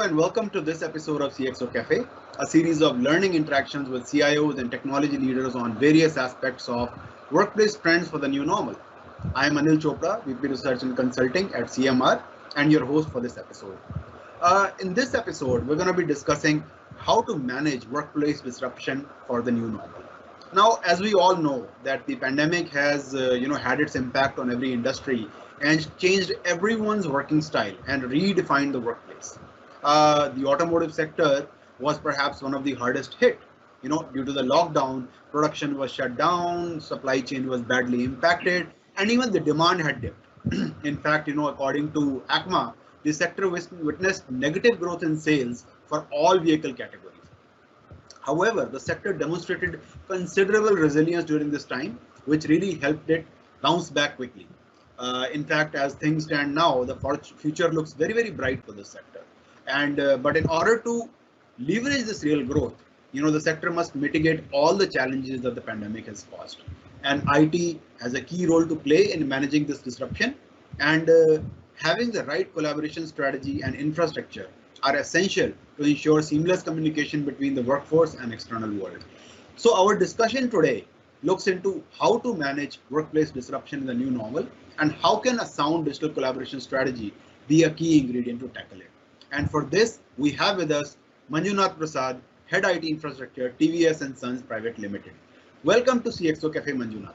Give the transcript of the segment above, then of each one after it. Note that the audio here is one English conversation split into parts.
and welcome to this episode of CXO Cafe, a series of learning interactions with CIOs and technology leaders on various aspects of workplace trends for the new normal. I am Anil Chopra, VP Research and Consulting at CMR, and your host for this episode. In this episode, we're going to be discussing how to manage workplace disruption for the new normal. Now, as we all know, that the pandemic has had its impact on every industry and changed everyone's working style and redefined the workplace. The automotive sector was perhaps one of the hardest hit. Due to the lockdown, production was shut down, supply chain was badly impacted, and even the demand had dipped. In fact, according to ACMA, the sector witnessed negative growth in sales for all vehicle categories. However, the sector demonstrated considerable resilience during this time, which really helped it bounce back quickly. In fact, as things stand now, the future looks very, very bright for this sector. And but in order to leverage this real growth, the sector must mitigate all the challenges that the pandemic has caused. And IT has a key role to play in managing this disruption, and having the right collaboration strategy and infrastructure are essential to ensure seamless communication between the workforce and external world. So our discussion today looks into how to manage workplace disruption in the new normal and how can a sound digital collaboration strategy be a key ingredient to tackle it. And for this, we have with us Manjunath Prasad, Head IT Infrastructure, TVS and Sons Private Limited. Welcome to CXO Cafe, Manjunath.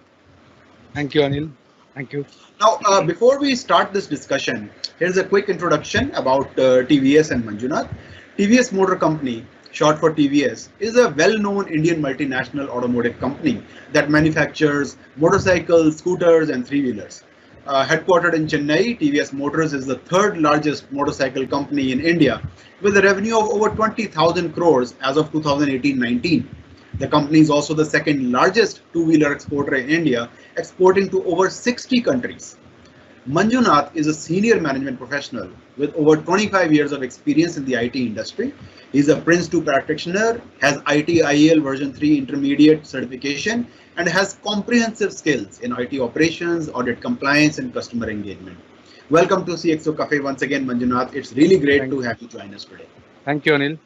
Thank you, Anil. Thank you. Now, before we start this discussion, here's a quick introduction about TVS and Manjunath. TVS Motor Company, short for TVS, is a well-known Indian multinational automotive company that manufactures motorcycles, scooters, and three-wheelers. Headquartered in Chennai, TVS Motors is the third largest motorcycle company in India, with a revenue of over 20,000 crores as of 2018-19. The company is also the second largest two-wheeler exporter in India, exporting to over 60 countries. Manjunath is a senior management professional with over 25 years of experience in the IT industry. He is a Prince 2 practitioner, has ITIL version 3 intermediate certification, and has comprehensive skills in IT operations, audit compliance, and customer engagement. Welcome to CXO Cafe once again, Manjunath. It's really great to have you join us today. Thank you, Anil.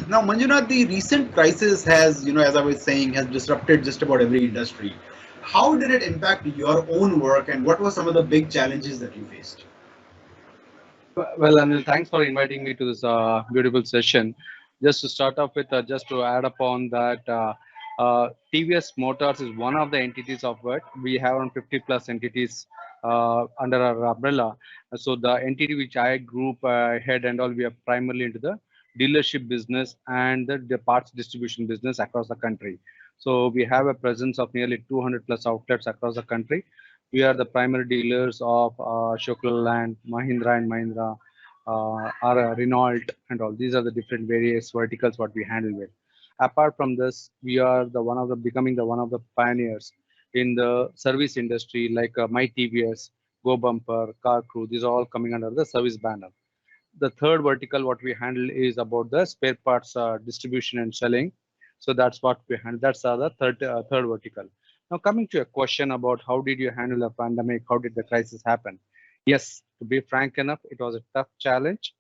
Now, Manjunath, the recent crisis has, as I was saying, has disrupted just about every industry. How did it impact your own work, and what were some of the big challenges that you faced? Well, Anil, thanks for inviting me to this beautiful session. Just to start off with, just to add upon that, TVS Motors is one of the entities of it. We have around 50 plus entities under our umbrella. So the entity which I group head and all, we are primarily into the dealership business and the parts distribution business across the country. So we have a presence of nearly 200 plus outlets across the country. We are the primary dealers of Ashok Leyland, Mahindra and Mahindra, Renault, and all. These are the different various verticals what we handle with. Apart from this, we are the becoming the one of the pioneers in the service industry, like My TVS, Go Bumper, Car Crew. These are all coming under the service banner. The third vertical what we handle is about the spare parts distribution and selling. So that's what we handle. That's the third vertical. Now, coming to a question about how did you handle the pandemic? How did the crisis happen? Yes, to be frank enough, it was a tough challenge.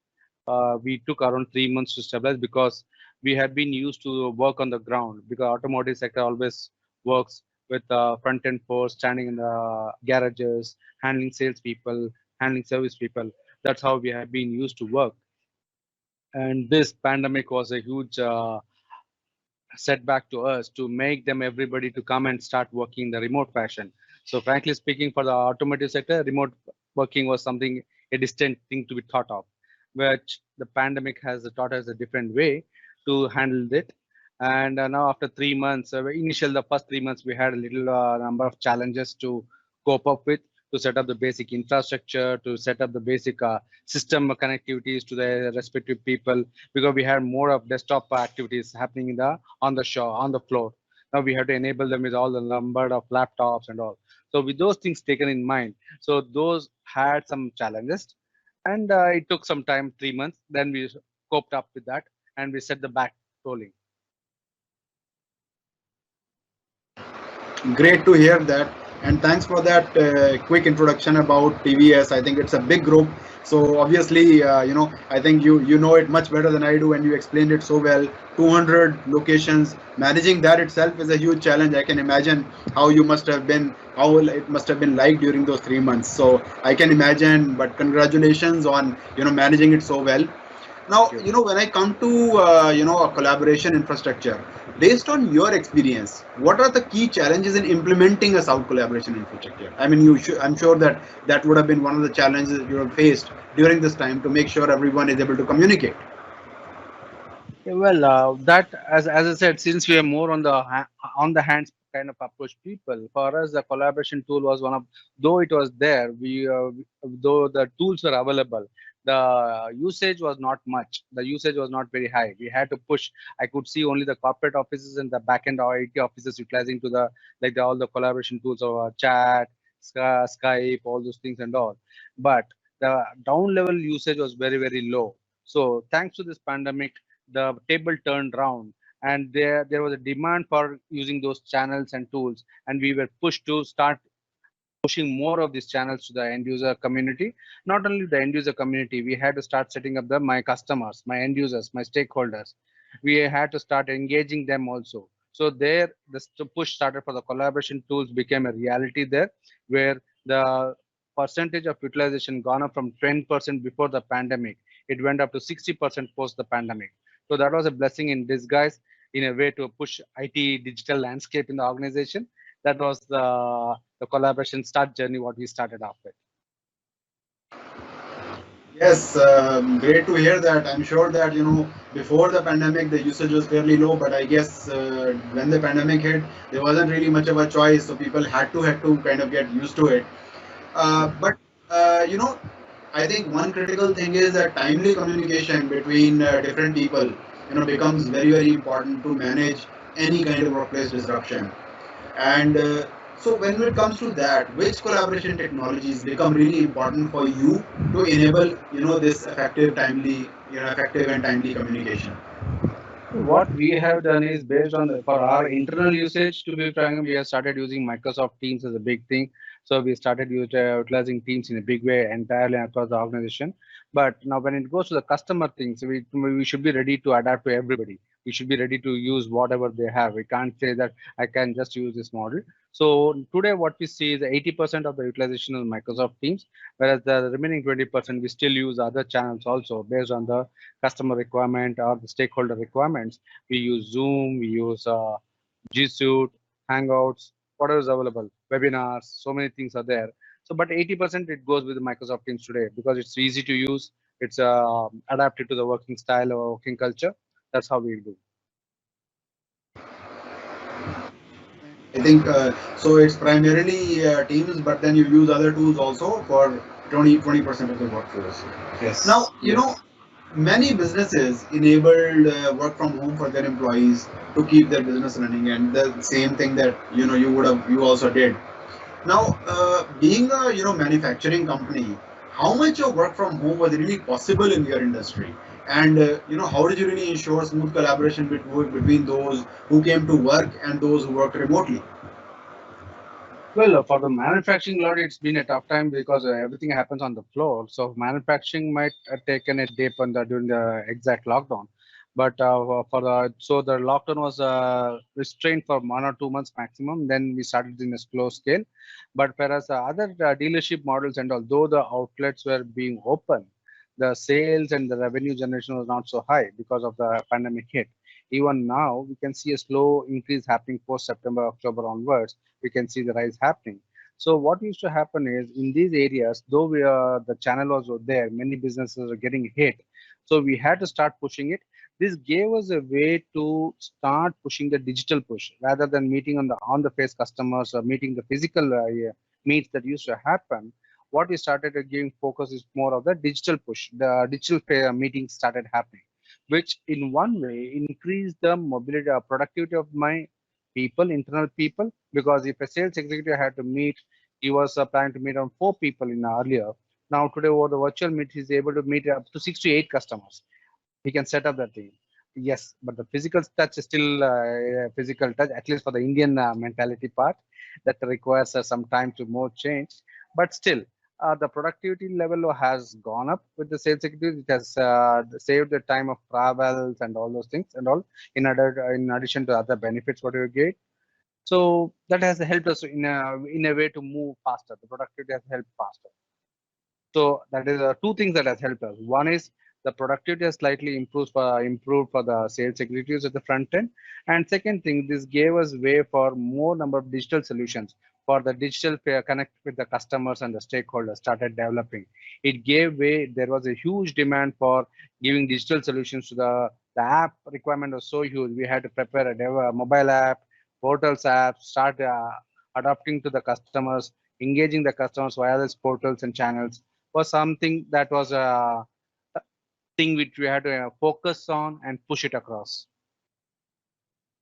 We took around 3 months to stabilize because we had been used to work on the ground, because automotive sector always works with front end force, standing in the garages, handling salespeople, handling service people. That's how we have been used to work. And this pandemic was a huge setback to us to make them everybody to come and start working in the remote fashion. So frankly speaking, for the automotive sector, remote working was something, a distant thing to be thought of, which the pandemic has taught us a different way to handle it. And now after 3 months, the first 3 months, we had a little number of challenges to cope up with, to set up the basic infrastructure, to set up the basic system connectivities to the respective people, because we had more of desktop activities happening on the floor. Now we have to enable them with all the number of laptops and all. So with those things taken in mind, so those had some challenges, and it took some time, 3 months. Then we coped up with that, and we set the back rolling. Great to hear that. And thanks for that quick introduction about TVS. I think it's a big group. So obviously, I think you know it much better than I do, and you explained it so well. 200 locations, managing that itself is a huge challenge. I can imagine how you must have been, how it must have been like during those 3 months. So I can imagine. But congratulations on managing it so well. Now, when I come to a collaboration infrastructure, based on your experience, what are the key challenges in implementing a South collaboration infrastructure? I mean, I'm sure that that would have been one of the challenges you have faced during this time to make sure everyone is able to communicate. Yeah, well, that as I said, since we are more on the on the hands kind of approach people, for us the collaboration tool was one of, though it was there, though the tools were available, the usage was not much. The usage was not very high. We had to push. I could see only the corporate offices and the backend or IT offices utilizing to the all the collaboration tools of chat, Skype, all those things and all. But the down level usage was very low. So thanks to this pandemic, the table turned round, and there was a demand for using those channels and tools, and we were pushed to start pushing more of these channels to the end user community. Not only the end user community, we had to start setting up the my customers, my end users, my stakeholders. We had to start engaging them also. So there the push started for the collaboration tools became a reality there, where the percentage of utilization gone up from 10% before the pandemic. It went up to 60% post the pandemic. So that was a blessing in disguise, in a way to push IT digital landscape in the organization. That was the collaboration start journey what we started off with. Yes, great to hear that. I'm sure that before the pandemic the usage was fairly low, but I guess when the pandemic hit, there wasn't really much of a choice, so people had to kind of get used to it. But I think one critical thing is that timely communication between different people, becomes very important to manage any kind of workplace disruption. And so when it comes to that, which collaboration technologies become really important for you to enable, this effective and timely communication? What we have done is based on for our internal usage, to be frank, we have started using Microsoft Teams as a big thing. So we started utilizing Teams in a big way entirely across the organization. But now when it goes to the customer things, we should be ready to adapt to everybody. We should be ready to use whatever they have. We can't say that I can just use this model. So today what we see is 80% of the utilization of Microsoft Teams, whereas the remaining 20% we still use other channels also based on the customer requirement or the stakeholder requirements. We use Zoom, we use G Suite, Hangouts, whatever is available, webinars, so many things are there. So, but 80% it goes with Microsoft Teams today because it's easy to use. It's adapted to the working style or working culture. That's how we do. I think so. It's primarily Teams, but then you use other tools also for 20% of the workforce. Yes. Now, Yes. many businesses enabled work from home for their employees to keep their business running, and the same thing that you also did. Now, being a manufacturing company, how much of work from home was really possible in your industry? And how did you really ensure smooth collaboration between those who came to work and those who worked remotely? Well, for the manufacturing lot, it's been a tough time because everything happens on the floor. So manufacturing might have taken a dip on the during the exact lockdown. But for the so the lockdown was restrained for 1 or 2 months maximum. Then we started in a slow scale. But whereas other dealership models and although the outlets were being open, the sales and the revenue generation was not so high because of the pandemic hit. Even now, we can see a slow increase happening post September, October onwards. We can see the rise happening. So what used to happen is in these areas, though the channel was there, many businesses are getting hit. So we had to start pushing it. This gave us a way to start pushing the digital push rather than meeting on the face customers or meeting the physical meets that used to happen. What we started giving focus is more of the digital push. The digital meetings started happening, which in one way increased the mobility productivity of my people, internal people, because if a sales executive had to meet, he was planning to meet on 4 people in earlier. Now today over the virtual meet, he's able to meet up to 6 to 8 customers. He can set up that thing. Yes, but the physical touch is still physical touch, at least for the Indian mentality part. that requires some time to more change. But still, the productivity level has gone up with the sales executives. It has saved the time of travels and all those things and all, in addition to other benefits what you get. So that has helped us in a way to move faster. The productivity has helped faster. So that is two things that has helped us. One is the productivity has slightly improved for the sales executives at the front end, and second thing, this gave us way for more number of digital solutions for the digital connect with the customers and the stakeholders started developing. It gave way. There was a huge demand for giving digital solutions to the app. Requirement was so huge. We had to prepare a mobile app, portals app, start adapting to the customers, engaging the customers via these portals and channels was something that was a thing which we had to focus on and push it across.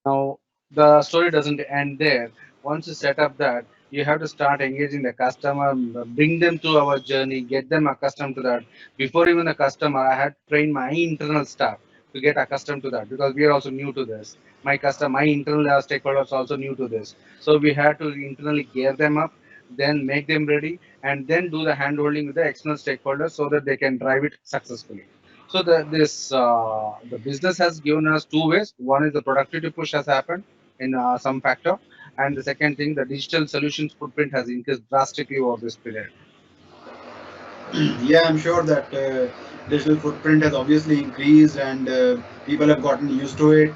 Now, the story doesn't end there. Once you set up that, you have to start engaging the customer, bring them to our journey, get them accustomed to that. Before even the customer, I had trained my internal staff to get accustomed to that because we are also new to this. My internal stakeholders also new to this. So we had to internally gear them up, then make them ready, and then do the handholding with the external stakeholders so that they can drive it successfully. So the business has given us two ways. One is the productivity push has happened in some factor, and the second thing, the digital solutions footprint has increased drastically over this period. Yeah, I'm sure that digital footprint has obviously increased and people have gotten used to it.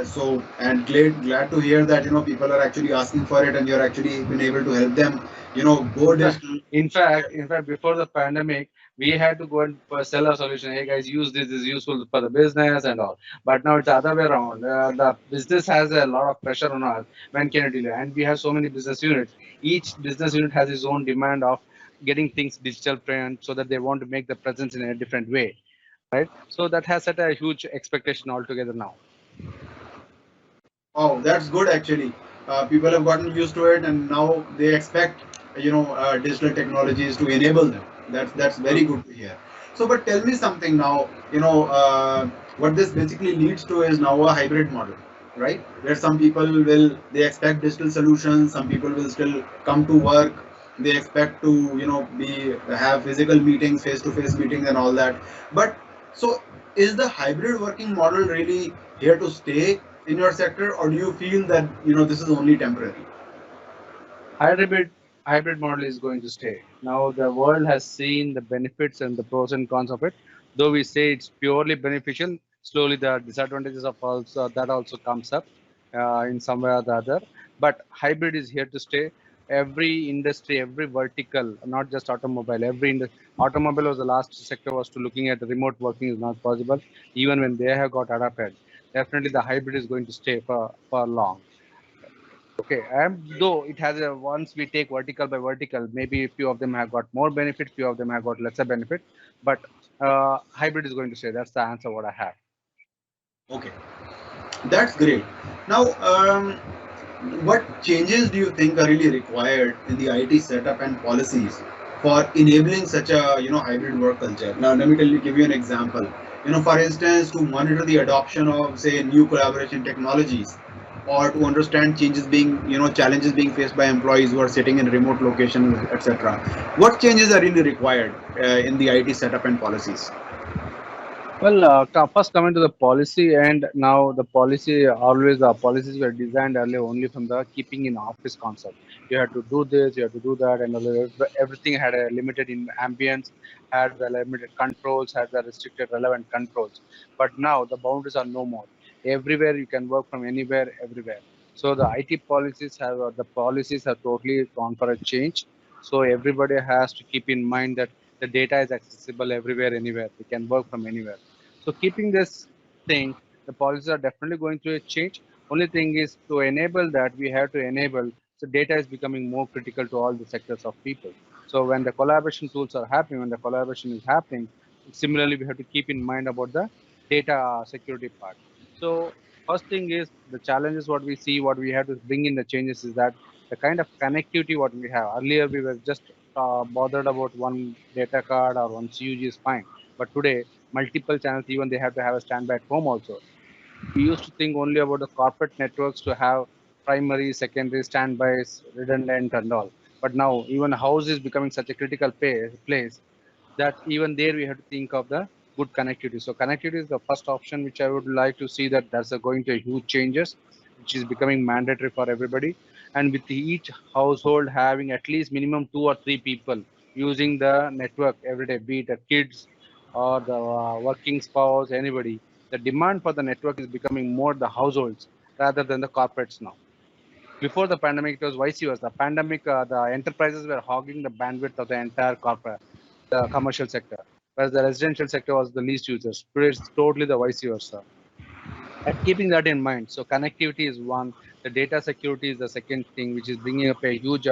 So and glad to hear that people are actually asking for it and you're actually been able to help them go digital. In fact, before the pandemic, we had to go and sell a solution. Hey guys, use this. This is useful for the business and all. But now it's the other way around. The business has a lot of pressure on us. When can it deal? And we have so many business units. Each business unit has its own demand of getting things digital print so that they want to make the presence in a different way, right? So that has set a huge expectation altogether now. Oh, that's good actually. People have gotten used to it and now they expect digital technologies to enable them. That's very good to hear. So, but tell me something now. What this basically leads to is now a hybrid model, right? Where some people will they expect digital solutions, some people will still come to work. They expect to be have physical meetings, face-to-face meetings, and all that. But so, is the hybrid working model really here to stay in your sector, or do you feel that this is only temporary? hybrid hybrid model is going to stay. Now the world has seen the benefits and the pros and cons of it. Though we say it's purely beneficial, slowly the disadvantages of also that also comes up in some way or the other. But hybrid is here to stay. Every industry, every vertical, not just automobile, automobile was the last sector was to looking at remote working is not possible. Even when they have got adapted, definitely the hybrid is going to stay for long. Okay, and though it has a once we take vertical by vertical, maybe a few of them have got more benefit, few of them have got lesser benefit, but hybrid is going to say that's the answer what I have. Okay, that's great. Now, what changes do you think are really required in the IT setup and policies for enabling such a hybrid work culture? Now, let me give you an example. For instance, to monitor the adoption of say new collaboration technologies, or to understand changes being challenges being faced by employees who are sitting in remote locations, etc. What changes are really required in the IT setup and policies? Well, first coming to the policy, and now the policy always the policies were designed earlier only from the keeping in office concept. You had to do this, you had to do that, and everything had a limited in ambience, had the limited controls, had the restricted relevant controls. But now the boundaries are no more. Everywhere you can work from anywhere, everywhere. So the policies have totally gone for a change. So everybody has to keep in mind that the data is accessible everywhere, anywhere. They can work from anywhere. So keeping this thing, the policies are definitely going through a change. Only thing is to enable that we have to enable. So data is becoming more critical to all the sectors of people. So when the collaboration tools are happening, when the collaboration is happening, similarly we have to keep in mind about the data security part. So first thing is the challenges what we see, what we have to bring in the changes is that the kind of connectivity what we have. Earlier we were just bothered about one data card or one CUG is fine. But today multiple channels, even they have to have a standby at home also. We used to think only about the corporate networks to have primary, secondary, standbys, redundant, and all. But now even house is becoming such a critical place that even there we have to think of the good connectivity. So connectivity is the first option which I would like to see, that that's going to huge changes, which is becoming mandatory for everybody. And with each household having at least minimum 2 or 3 people using the network every day, be it the kids or the working spouse, anybody, the demand for the network is becoming more the households rather than the corporates now. Before the pandemic, it was vice versa. The pandemic, the enterprises were hogging the bandwidth of the entire corporate, the commercial sector, whereas the residential sector was the least users. Today, it's totally the vice versa. And keeping that in mind, so connectivity is one, the data security is the second thing, which is bringing up a huge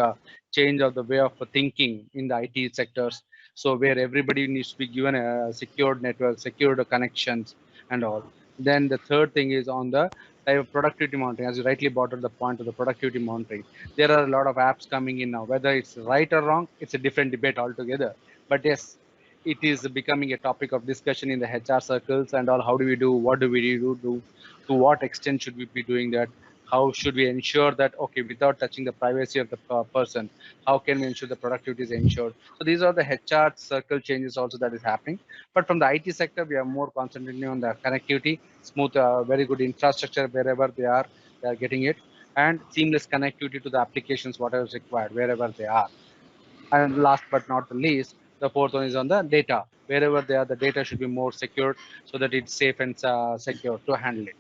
change of the way of thinking in the IT sectors. So where everybody needs to be given a secured network, secured connections, and all. Then the third thing is on the type of productivity monitoring. As you rightly brought up the point of the productivity monitoring, there are a lot of apps coming in now. Whether it's right or wrong, it's a different debate altogether. But yes, it is becoming a topic of discussion in the HR circles and all. How do we do? What do we do? To what extent should we be doing that? How should we ensure that, okay, without touching the privacy of the person, how can we ensure the productivity is ensured? So these are the HR circle changes also that is happening. But from the IT sector, we are more concentrating on the connectivity, smooth, very good infrastructure wherever they are getting it, and seamless connectivity to the applications, whatever is required, wherever they are. And last but not the least, the fourth one is on the data. Wherever they are, the data should be more secured so that it's safe and secure to handle it.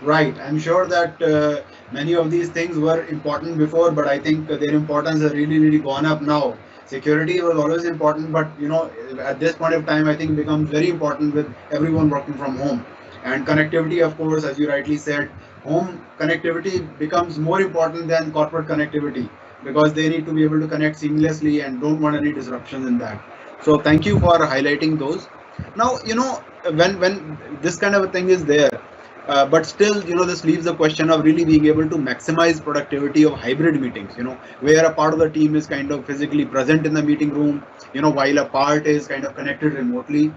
Right. I'm sure that many of these things were important before, but I think their importance has really, really gone up now. Security was always important, but at this point of time, I think becomes very important with everyone working from home. And connectivity, of course, as you rightly said, home connectivity becomes more important than corporate connectivity because they need to be able to connect seamlessly and don't want any disruptions in that. So thank you for highlighting those. Now, when this kind of a thing is there, but still, this leaves the question of really being able to maximize productivity of hybrid meetings, where a part of the team is kind of physically present in the meeting room, while a part is kind of connected remotely.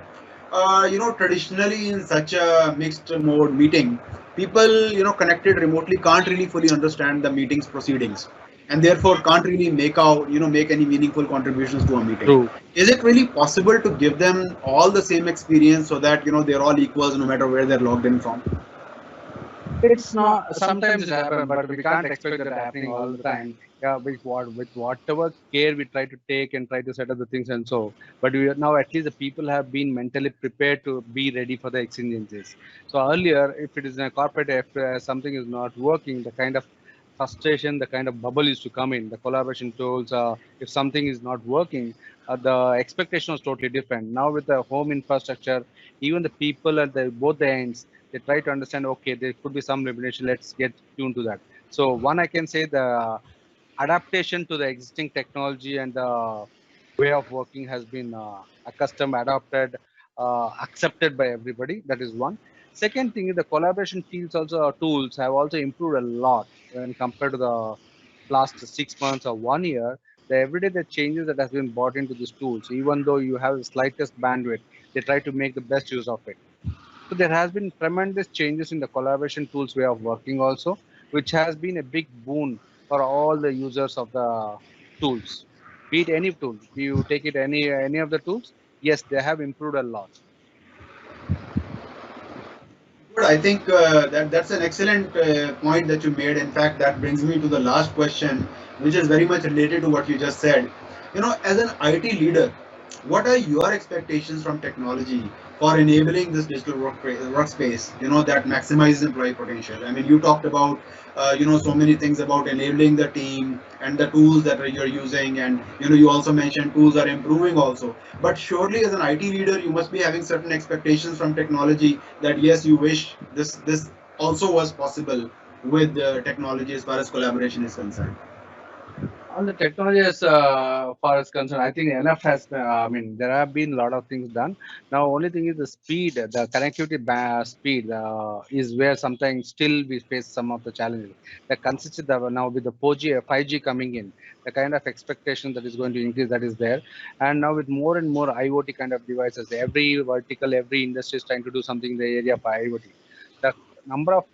Traditionally in such a mixed mode meeting, people, connected remotely can't really fully understand the meeting's proceedings and therefore can't really make any meaningful contributions to a meeting. True. Is it really possible to give them all the same experience so that, they're all equals no matter where they're logged in from? It's not. Sometimes it happens, but we can't expect that happening all the time. Yeah, with whatever care we try to take and try to set up the things and so. But we are now at least the people have been mentally prepared to be ready for the exigencies. So earlier, if it is in a corporate, if something is not working, the kind of frustration, the kind of bubble used to come in. The collaboration tools, if something is not working, the expectation was totally different. Now with the home infrastructure, even the people at the both the ends, they try to understand, okay, there could be some limitation, let's get tuned to that. So one, I can say the adaptation to the existing technology and the way of working has been accustomed, adopted, accepted by everybody. That is one. Second thing is the collaboration tools have also improved a lot when compared to the last 6 months or 1 year. The everyday the changes that has been brought into these tools, even though you have the slightest bandwidth, they try to make the best use of it. So there has been tremendous changes in the collaboration tools way of working also, which has been a big boon for all the users of the tools. Be it any tool, you take it any of the tools, yes, they have improved a lot. Good. I think that's an excellent point that you made. In fact, that brings me to the last question, which is very much related to what you just said. As an IT leader, what are your expectations from technology for enabling this digital workspace? That maximizes employee potential. I mean, you talked about so many things about enabling the team and the tools that you're using, and you also mentioned tools are improving also. But surely, as an IT leader, you must be having certain expectations from technology that yes, you wish this also was possible with technology as far as collaboration is concerned. On the technology as far as concerned, I think enough has. I mean, there have been a lot of things done. Now, only thing is the speed, the connectivity speed is where sometimes still we face some of the challenges. The consistent now with the 4G, 5G coming in, the kind of expectation that is going to increase that is there, and now with more and more IoT kind of devices, every vertical, every industry is trying to do something in the area of IoT. The number of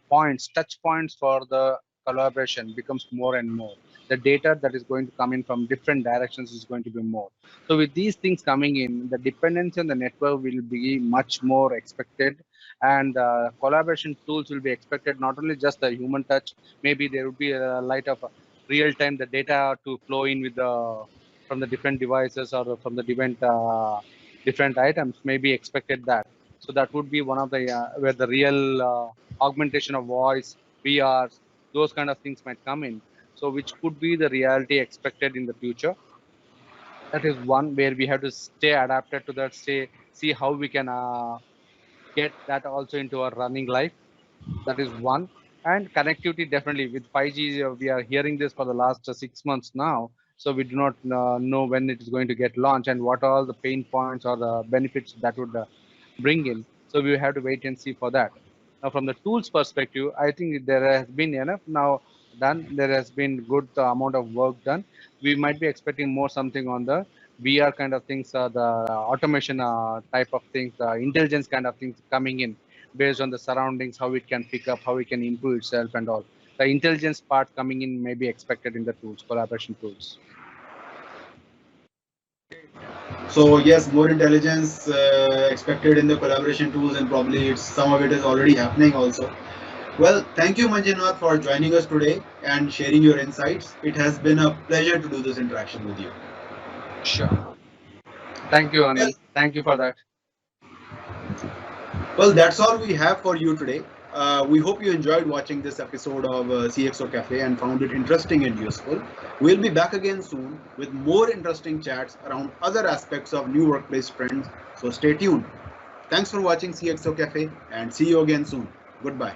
points, touch points for the collaboration becomes more and more. The data that is going to come in from different directions is going to be more. So with these things coming in, the dependency on the network will be much more expected, and collaboration tools will be expected, not only just the human touch, maybe there would be a light of real time, the data to flow in with the from the different devices or from the different items may be expected that. So that would be one of the where the real augmentation of voice, VRs, those kind of things might come in. So which could be the reality expected in the future. That is one where we have to stay adapted to that, stay see how we can get that also into our running life. That is one. And connectivity, definitely with 5G, we are hearing this for the last 6 months now. So we do not know when it is going to get launched and what are all the pain points or the benefits that would bring in. So we have to wait and see for that. Now, from the tools perspective, I think there has been enough now done. There has been good amount of work done. We might be expecting more something on the VR kind of things, the automation type of things, the intelligence kind of things coming in based on the surroundings, how it can pick up, how it can improve itself and all. The intelligence part coming in may be expected in the tools, collaboration tools. So yes, more intelligence expected in the collaboration tools, and probably some of it is already happening also. Well, thank you, Manjunath, for joining us today and sharing your insights. It has been a pleasure to do this interaction with you. Sure. Thank you, Anil. Thank you for that. Well, that's all we have for you today. We hope you enjoyed watching this episode of CXO Cafe and found it interesting and useful. We'll be back again soon with more interesting chats around other aspects of new workplace trends. So stay tuned. Thanks for watching CXO Cafe and see you again soon. Goodbye.